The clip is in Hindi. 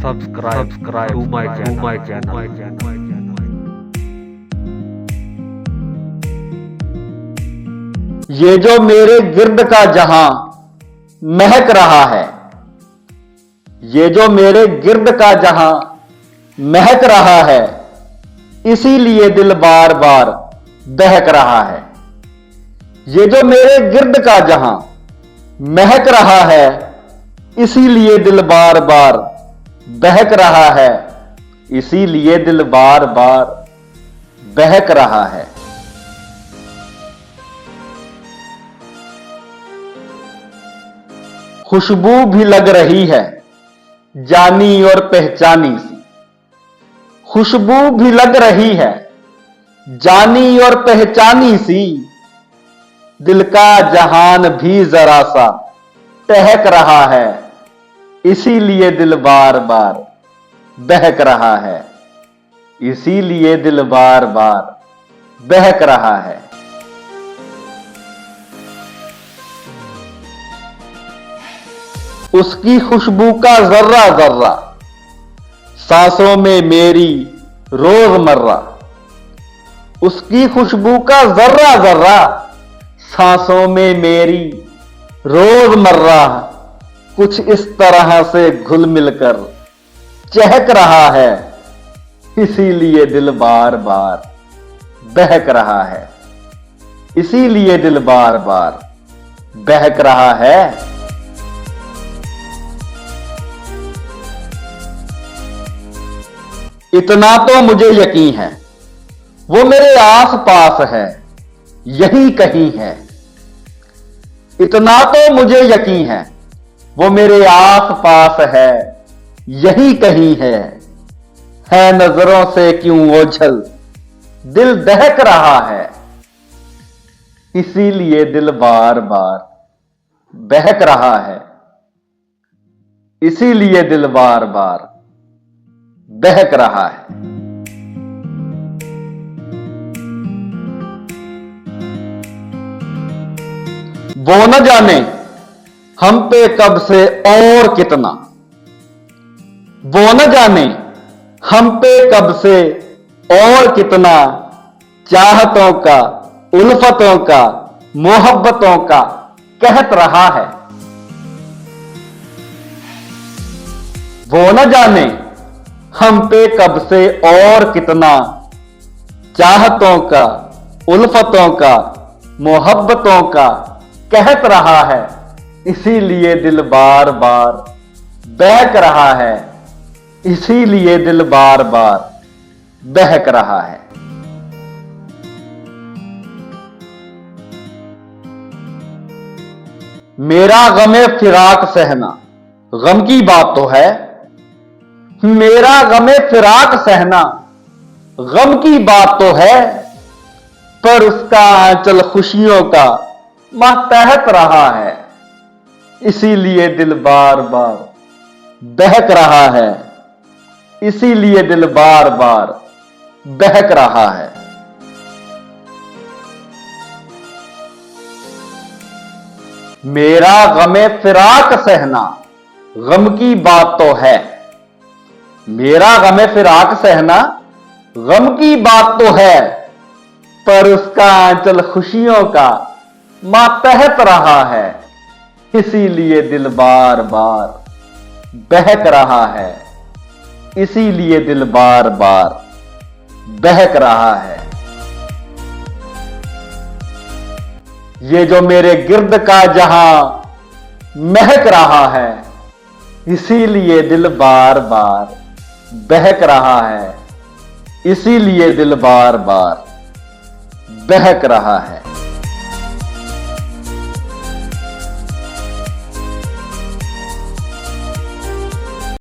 subscribe to my channel. ये जो मेरे गिर्द का जहां महक रहा है, ये जो मेरे गिर्द का जहां महक रहा है, इसीलिए दिल बार बार बहक रहा है। ये जो मेरे गिर्द का जहां महक रहा है, इसीलिए दिल बार बार बहक रहा है, इसीलिए दिल बार बार बहक रहा है। खुशबू भी लग रही है जानी और पहचानी सी, खुशबू भी लग रही है जानी और पहचानी सी, दिल का जहान भी जरा सा टहक रहा है, इसीलिए दिल बार बार बहक रहा है, इसीलिए दिल बार बार बहक रहा है। उसकी खुशबू का जर्रा जर्रा सांसों में मेरी रोजमर्रा, उसकी खुशबू का जर्रा जर्रा सांसों में मेरी रोजमर्रा, कुछ इस तरह से घुल मिलकर चहक रहा है, इसीलिए दिल बार बार बहक रहा है, इसीलिए दिल बार बार बहक रहा है। इतना तो मुझे यकीन है वो मेरे आस पास है, यहीं कहीं है। इतना तो मुझे यकीन है वो मेरे आस पास है, यहीं कहीं है नजरों से क्यों ओझल दिल दहक रहा है, इसीलिए दिल बार बार बहक रहा है, इसीलिए दिल बार बार बहक रहा है। वो न जाने हम पे कब से और कितना, वो न जाने हम पे कब से और कितना, चाहतों का उल्फतों का मोहब्बतों का कहत रहा है। वो न जाने हम पे कब से और कितना, चाहतों का उल्फतों का मोहब्बतों का कहत रहा है, इसीलिए दिल बार बार बहक रहा है, इसीलिए दिल बार बार बहक रहा है। मेरा गमे फिराक सहना गम की बात तो है, मेरा गमे फिराक सहना गम की बात तो है, पर उसका आंचल खुशियों का मातहत रहा है, इसीलिए दिल बार बार बहक रहा है, इसीलिए दिल बार बार बहक रहा है। मेरा गमे फिराक सहना गम की बात तो है, मेरा गमे फिराक सहना गम की बात तो है, पर उसका आंचल खुशियों का मातहत रहा है, इसीलिए दिल बार बार बहक रहा है, इसीलिए दिल बार बार बहक रहा है। ये जो मेरे गिर्द का जहां महक रहा है, इसीलिए दिल बार बार बहक रहा है, इसीलिए दिल बार बार बहक रहा है।